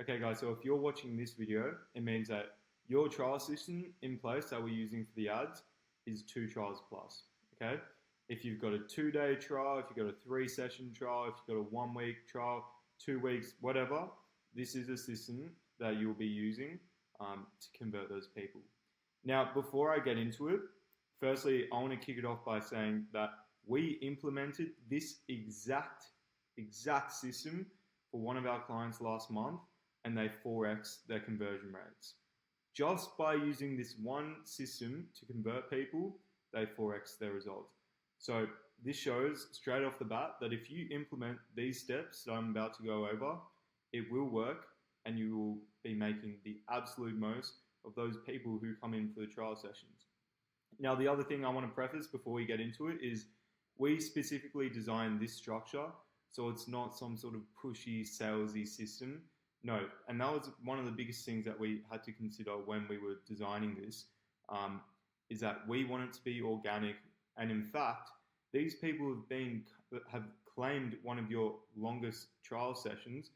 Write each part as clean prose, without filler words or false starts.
Okay guys, so if you're watching this video, it means that your trial system in place that we're using for the ads is 2 trials plus, okay? If you've got a 2-day trial, if you've got a 3-session trial, if you've got a 1-week trial, 2 weeks, whatever, this is a system that you'll be using to convert those people. Now, before I get into it, firstly, I want to kick it off by saying that we implemented this exact system for one of our clients last month, and they 4x their conversion rates. Just by using this one system to convert people, they 4x their results. So this shows straight off the bat that if you implement these steps that I'm about to go over, it will work and you will be making the absolute most of those people who come in for the trial sessions. Now, the other thing I want to preface before we get into it is we specifically designed this structure so it's not some sort of pushy, salesy system. No, and that was one of the biggest things that we had to consider when we were designing this, is that we want it to be organic. And in fact, these people have claimed one of your longest trial sessions.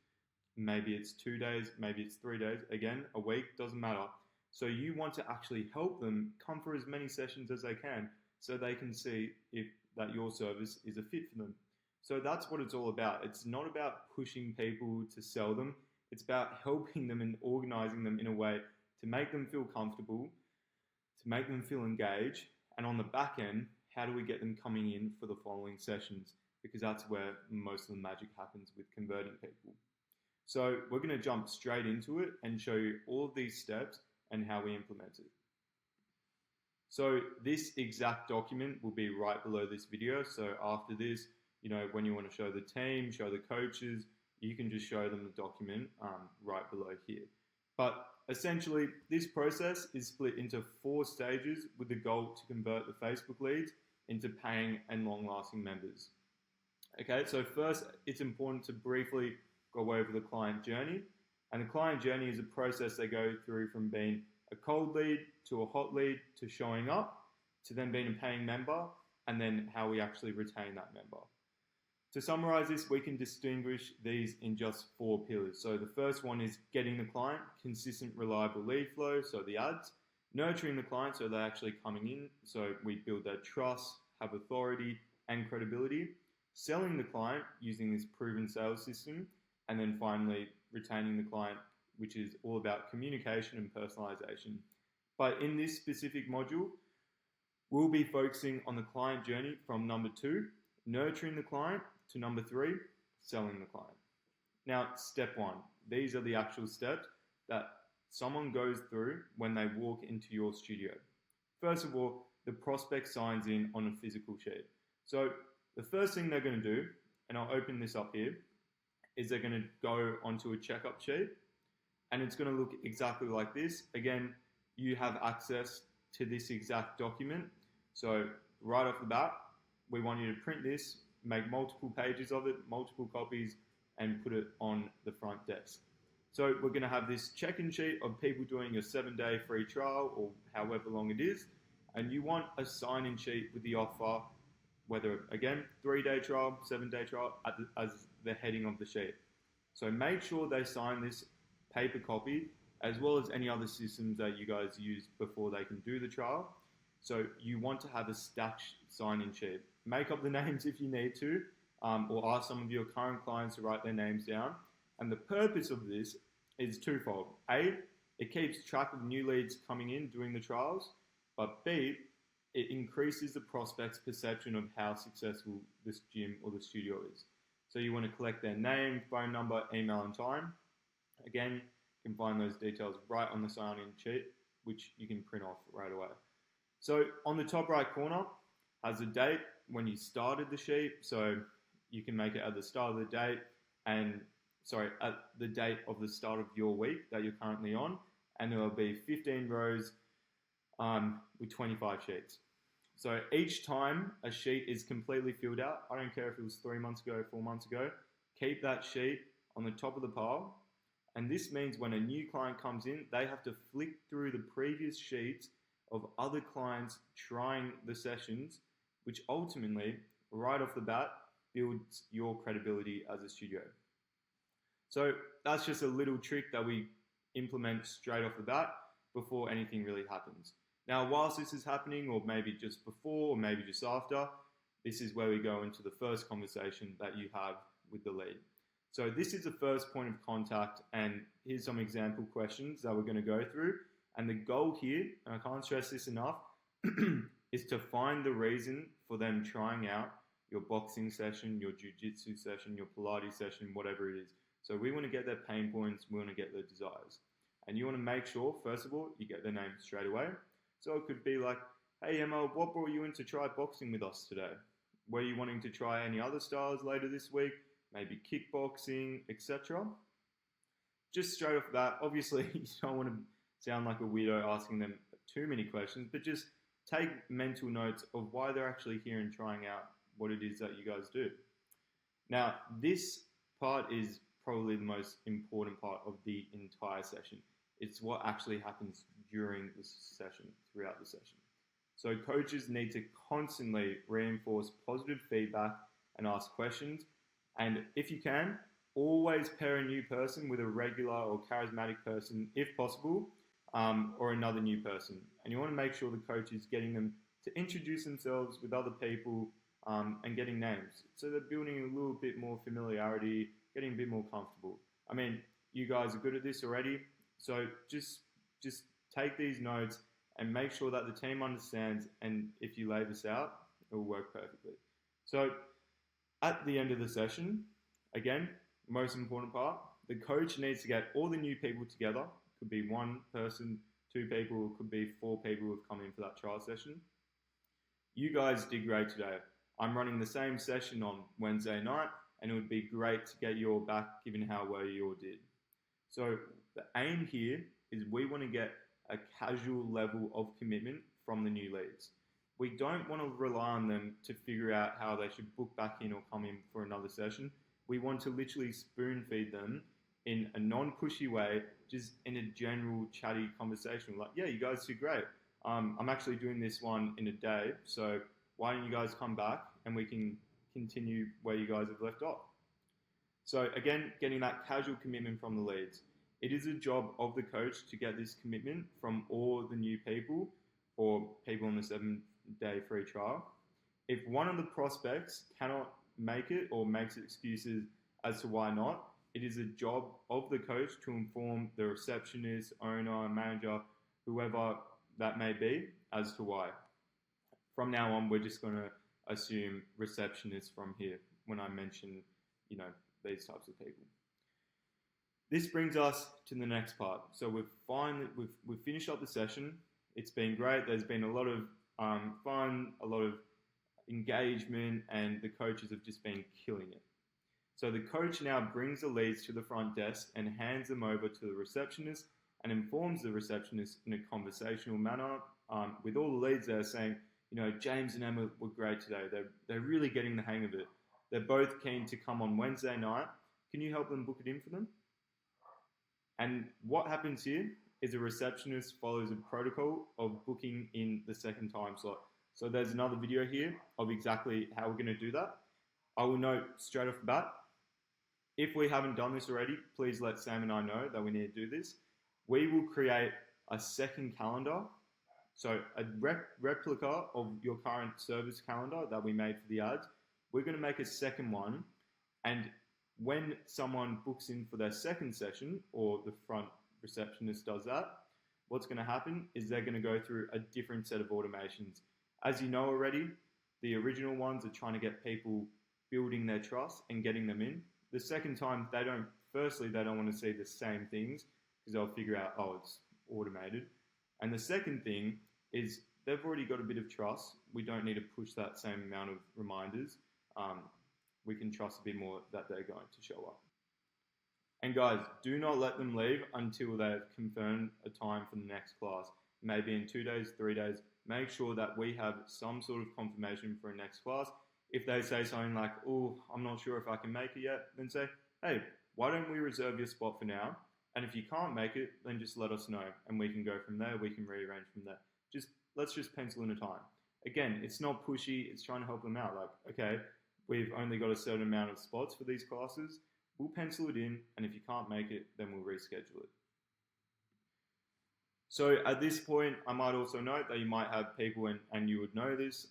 Maybe it's 2 days, maybe it's 3 days, again, a week, doesn't matter. So you want to actually help them come for as many sessions as they can so they can see if that your service is a fit for them. So that's what it's all about. It's not about pushing people to sell them. It's about helping them and organizing them in a way to make them feel comfortable, to make them feel engaged, and on the back end, how do we get them coming in for the following sessions? Because that's where most of the magic happens with converting people. So we're going to jump straight into it and show you all of these steps and how we implement it. So this exact document will be right below this video. So after this, when you want to show the team, show the coaches, you can just show them the document right below here. But essentially, this process is split into 4 stages with the goal to convert the Facebook leads into paying and long-lasting members. Okay, so first, it's important to briefly go over the client journey. And the client journey is a process they go through from being a cold lead to a hot lead to showing up to then being a paying member and then how we actually retain that member. To summarize this, we can distinguish these in just 4 pillars. So the first one is getting the client, consistent, reliable lead flow, so the ads. Nurturing the client, so they're actually coming in, so we build their trust, have authority and credibility. Selling the client using this proven sales system. And then finally, retaining the client, which is all about communication and personalization. But in this specific module, we'll be focusing on the client journey from number 2, nurturing the client, to number 3, selling the client. Now, step 1, these are the actual steps that someone goes through when they walk into your studio. First of all, the prospect signs in on a physical sheet. So the first thing they're going to do, and I'll open this up here, is they're going to go onto a checkup sheet, and it's going to look exactly like this. Again, you have access to this exact document. So right off the bat, we want you to print this, make multiple pages of it, multiple copies, and put it on the front desk. So we're going to have this check-in sheet of people doing a 7-day free trial or however long it is, and you want a sign-in sheet with the offer, whether, again, 3-day trial, 7-day trial, as the heading of the sheet. So make sure they sign this paper copy, as well as any other systems that you guys use before they can do the trial. So you want to have a stacked sign-in sheet. Make up the names if you need to, or ask some of your current clients to write their names down. And the purpose of this is twofold. A, it keeps track of new leads coming in doing the trials, but B, it increases the prospect's perception of how successful this gym or the studio is. So you want to collect their name, phone number, email, and time. Again, you can find those details right on the sign-in sheet, which you can print off right away. So on the top right corner has a date when you started the sheet. So you can make it at the start of the date at the date of the start of your week that you're currently on. And there will be 15 rows with 25 sheets. So each time a sheet is completely filled out, I don't care if it was 3 months ago, 4 months ago, keep that sheet on the top of the pile. And this means when a new client comes in, they have to flick through the previous sheets of other clients trying the sessions, which ultimately, right off the bat, builds your credibility as a studio. So that's just a little trick that we implement straight off the bat before anything really happens. Now, whilst this is happening, or maybe just before, or maybe just after, this is where we go into the first conversation that you have with the lead. So this is the first point of contact, and here's some example questions that we're going to go through. And the goal here, and I can't stress this enough, is to find the reason for them trying out your boxing session, your jiu-jitsu session, your Pilates session, whatever it is. So we want to get their pain points, we want to get their desires. And you want to make sure, first of all, you get their name straight away. So it could be like, hey Emma, what brought you in to try boxing with us today? Were you wanting to try any other styles later this week? Maybe kickboxing, etc. Just straight off that, obviously you don't want to sound like a weirdo asking them too many questions, but just take mental notes of why they're actually here and trying out what it is that you guys do. Now, this part is probably the most important part of the entire session. It's what actually happens during the session, throughout the session. So coaches need to constantly reinforce positive feedback and ask questions. And if you can, always pair a new person with a regular or charismatic person, if possible, or another new person. And you want to make sure the coach is getting them to introduce themselves with other people and getting names. So they're building a little bit more familiarity, getting a bit more comfortable. I mean, you guys are good at this already, so just take these notes and make sure that the team understands, and if you lay this out, it will work perfectly. So at the end of the session, again, most important part, the coach needs to get all the new people together. Could be one person, two people, could be 4 people who have come in for that trial session. You guys did great today. I'm running the same session on Wednesday night, and it would be great to get you all back given how well you all did. So the aim here is we want to get a casual level of commitment from the new leads. We don't want to rely on them to figure out how they should book back in or come in for another session. We want to literally spoon feed them in a non-pushy way, just in a general chatty conversation. Like, yeah, you guys did great. I'm actually doing this one in a day, so why don't you guys come back and we can continue where you guys have left off. So again, getting that casual commitment from the leads. It is a job of the coach to get this commitment from all the new people or people on the 7-day free trial. If one of the prospects cannot make it or makes excuses as to why not, it is a job of the coach to inform the receptionist, owner, manager, whoever that may be, as to why. From now on, we're just going to assume receptionist from here when I mention, these types of people. This brings us to the next part. So we've finished up the session. It's been great. There's been a lot of fun, a lot of engagement, and the coaches have just been killing it. So the coach now brings the leads to the front desk and hands them over to the receptionist and informs the receptionist in a conversational manner with all the leads there saying, James and Emma were great today. They're really getting the hang of it. They're both keen to come on Wednesday night. Can you help them book it in for them? And what happens here is a receptionist follows a protocol of booking in the second time slot. So there's another video here of exactly how we're going to do that. I will note straight off the bat, if we haven't done this already, please let Sam and I know that we need to do this. We will create a second calendar, so a replica of your current service calendar that we made for the ads. We're going to make a second one, and when someone books in for their second session, or the front receptionist does that, what's going to happen is they're going to go through a different set of automations. As you know already, the original ones are trying to get people building their trust and getting them in. The second time, they don't want to see the same things because they'll figure out, it's automated. And the second thing is they've already got a bit of trust. We don't need to push that same amount of reminders. We can trust a bit more that they're going to show up. And guys, do not let them leave until they've confirmed a time for the next class. Maybe in 2 days, 3 days. Make sure that we have some sort of confirmation for a next class. If they say something like, I'm not sure if I can make it yet, then say, hey, why don't we reserve your spot for now? And if you can't make it, then just let us know and we can go from there. We can rearrange from there. Let's just pencil in a time. Again, it's not pushy. It's trying to help them out. Like, okay, we've only got a certain amount of spots for these classes. we'll pencil it in, and if you can't make it, then we'll reschedule it. So at this point, I might also note that you might have people, and you would know this,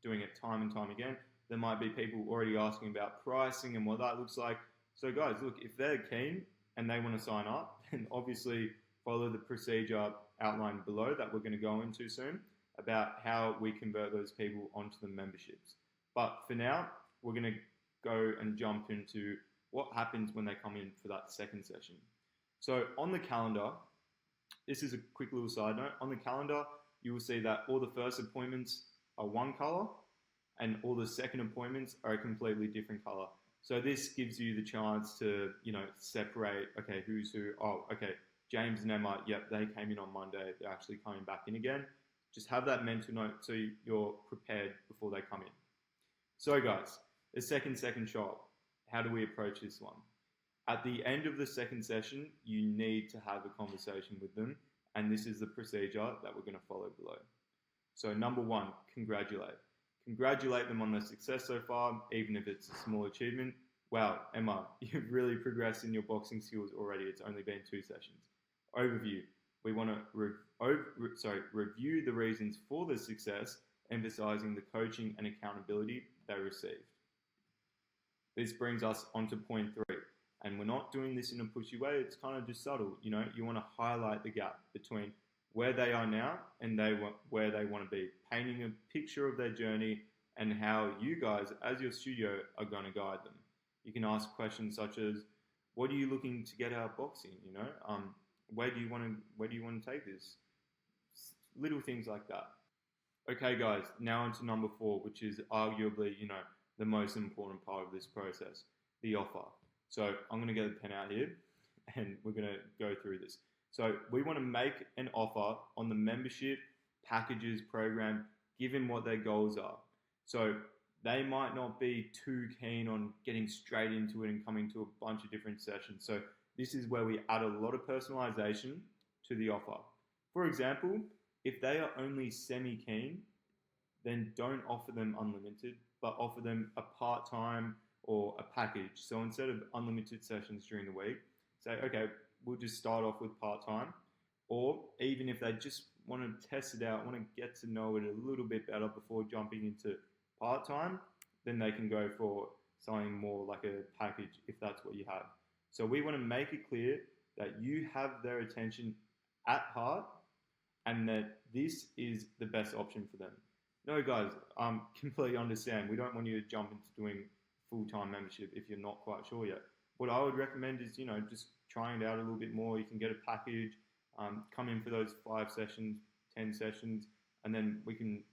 doing it time and time again. There might be people already asking about pricing and what that looks like. So guys, look, if they're keen and they want to sign up, then obviously follow the procedure outlined below that we're going to go into soon about how we convert those people onto the memberships. But for now, we're going to go and jump into what happens when they come in for that second session. So on the calendar, this is a quick little side note. On the calendar, you will see that all the first appointments are one color and all the second appointments are a completely different color. So this gives you the chance to, separate, okay, who's who. Oh, okay, James and Emma, yep, they came in on Monday. They're actually coming back in again. Just have that mental note so you're prepared before they come in. So guys, the second shot, how do we approach this one? At the end of the second session, you need to have a conversation with them, and this is the procedure that we're going to follow below. So number one, congratulate. Congratulate them on their success so far, even if it's a small achievement. Wow, Emma, you've really progressed in your boxing skills already. It's only been 2 sessions. Overview. We want to review the reasons for the success, emphasizing the coaching and accountability they received. This brings us on to point 3. And we're not doing this in a pushy way. It's kind of just subtle. You want to highlight the gap between where they are now and where they want to be, painting a picture of their journey and how you guys, as your studio, are going to guide them. You can ask questions such as, "What are you looking to get out of boxing? Where do you want to take this?" Little things like that. Okay, guys. Now on to number 4, which is arguably, the most important part of this process: the offer. So I'm going to get a pen out here and we're going to go through this. So we want to make an offer on the membership, packages, program, given what their goals are. So they might not be too keen on getting straight into it and coming to a bunch of different sessions. So this is where we add a lot of personalization to the offer. For example, if they are only semi-keen, then don't offer them unlimited, but offer them a part-time or a package. So instead of unlimited sessions during the week, say, okay, we'll just start off with part-time. Or even if they just want to test it out, want to get to know it a little bit better before jumping into part-time, then they can go for something more like a package if that's what you have. So we want to make it clear that you have their attention at heart and that this is the best option for them. No, guys, completely understand. We don't want you to jump into doing full-time membership if you're not quite sure yet. What I would recommend is, just trying it out a little bit more. You can get a package, come in for those 5 sessions, 10 sessions, and then we can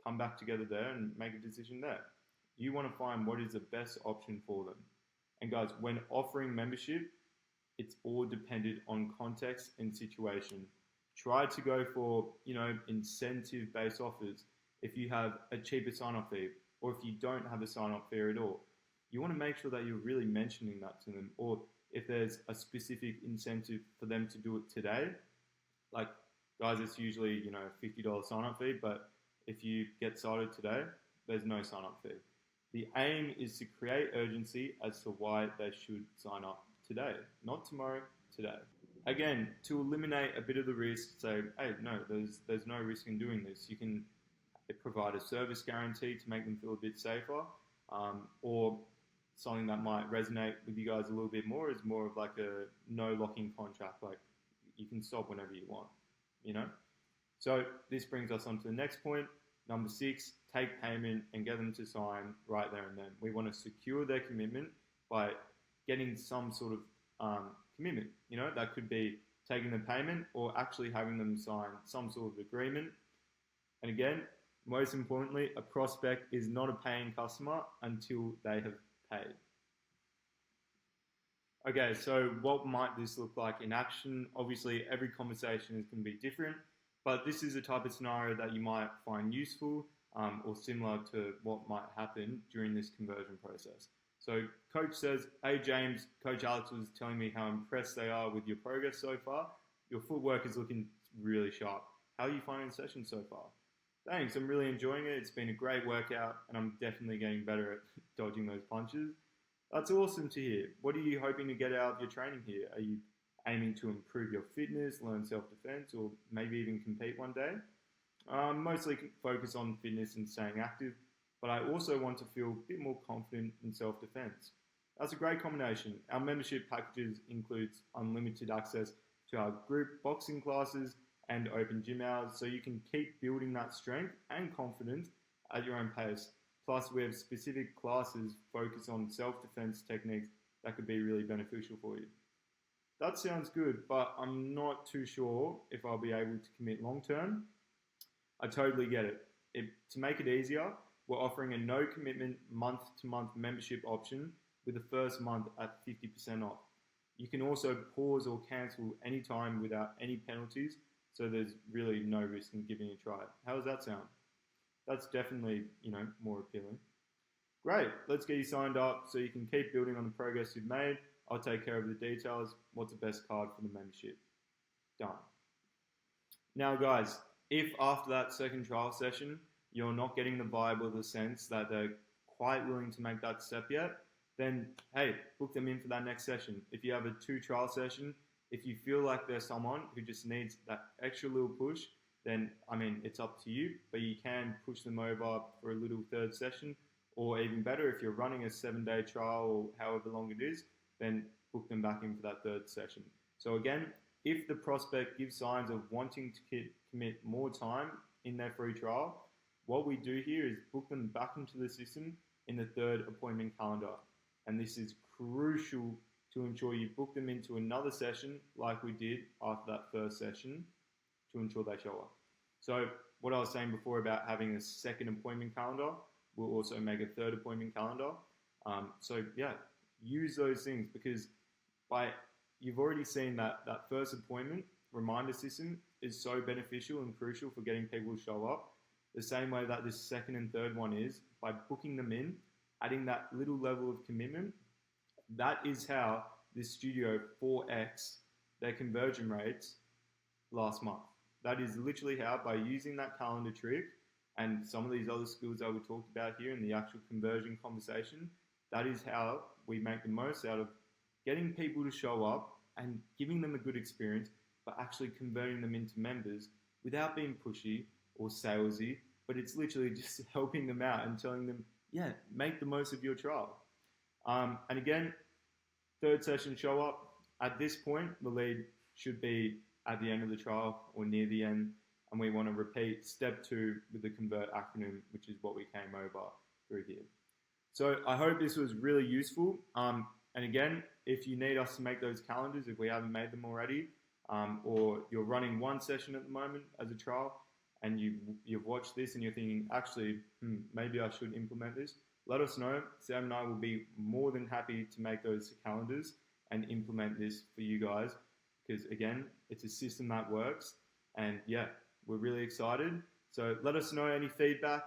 come back together there and make a decision there. You want to find what is the best option for them. And guys, when offering membership, it's all dependent on context and situation. Try to go for, incentive-based offers. If you have a cheaper sign-up fee, or if you don't have a sign-up fee at all, you want to make sure that you're really mentioning that to them. Or if there's a specific incentive for them to do it today, like, guys, it's usually, a $50 sign-up fee, but if you get started today, there's no sign-up fee. The aim is to create urgency as to why they should sign up today, not tomorrow, today. Again, to eliminate a bit of the risk, say, hey, no, there's no risk in doing this. You can provide a service guarantee to make them feel a bit safer, or something that might resonate with you guys a little bit more is more of like a no locking contract, like you can stop whenever you want, So this brings us on to the next point. Number 6, take payment and get them to sign right there and then. We want to secure their commitment by getting some sort of commitment. That could be taking the payment or actually having them sign some sort of agreement. And again, most importantly, a prospect is not a paying customer until they have paid. Okay, so what might this look like in action? Obviously, every conversation is going to be different, but this is a type of scenario that you might find useful or similar to what might happen during this conversion process. So coach says, hey James, Coach Alex was telling me how impressed they are with your progress so far. Your footwork is looking really sharp. How are you finding the session so far? Thanks, I'm really enjoying it. It's been a great workout and I'm definitely getting better at dodging those punches. That's awesome to hear. What are you hoping to get out of your training here? Are you aiming to improve your fitness, learn self-defense, or maybe even compete one day? Mostly focus on fitness and staying active, but I also want to feel a bit more confident in self-defense. That's a great combination. Our membership packages includes unlimited access to our group boxing classes and open gym hours, so you can keep building that strength and confidence at your own pace. Plus, we have specific classes focused on self-defense techniques that could be really beneficial for you. That sounds good, but I'm not too sure if I'll be able to commit long term. I totally get it. To make it easier, we're offering a no commitment month to month membership option with the first month at 50% off. You can also pause or cancel anytime without any penalties, so there's really no risk in giving it a try. How does that sound? That's definitely, more appealing. Great, let's get you signed up so you can keep building on the progress you've made. I'll take care of the details. What's the best card for the membership? Done. Now guys, if after that second trial session, you're not getting the vibe or the sense that they're quite willing to make that step yet, then hey, book them in for that next session. If you have a 2 trial session, if you feel like there's someone who just needs that extra little push, then it's up to you, but you can push them over for a little third session, or even better, if you're running a 7-day trial or however long it is, then book them back in for that third session. So again, if the prospect gives signs of wanting to commit more time in their free trial, what we do here is book them back into the system in the 3rd appointment calendar. And this is crucial to ensure you book them into another session like we did after that first session to ensure they show up. So what I was saying before about having a 2nd appointment calendar, we'll also make a 3rd appointment calendar. So yeah, use those things, because you've already seen that first appointment reminder system is so beneficial and crucial for getting people to show up. The same way that this 2nd and 3rd one is, by booking them in, adding that little level of commitment, that is how this studio 4x their conversion rates last month. That is literally how, by using that calendar trick and some of these other skills that we talked about here in the actual conversion conversation, that is how we make the most out of getting people to show up and giving them a good experience, but actually converting them into members without being pushy or salesy, but it's literally just helping them out and telling them, yeah, make the most of your trial. And again, 3rd session show up. At this point, the lead should be at the end of the trial or near the end, and we want to repeat step 2 with the convert acronym, which is what we came over through here. So I hope this was really useful. And again, if you need us to make those calendars, if we haven't made them already, or you're running one session at the moment as a trial, and you've watched this and you're thinking, actually, maybe I should implement this, let us know. Sam and I will be more than happy to make those calendars and implement this for you guys, because again, it's a system that works, and yeah, we're really excited. So let us know any feedback,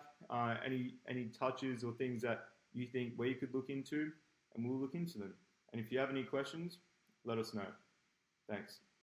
any touches or things that you think we could look into, and we'll look into them. And if you have any questions, let us know. Thanks.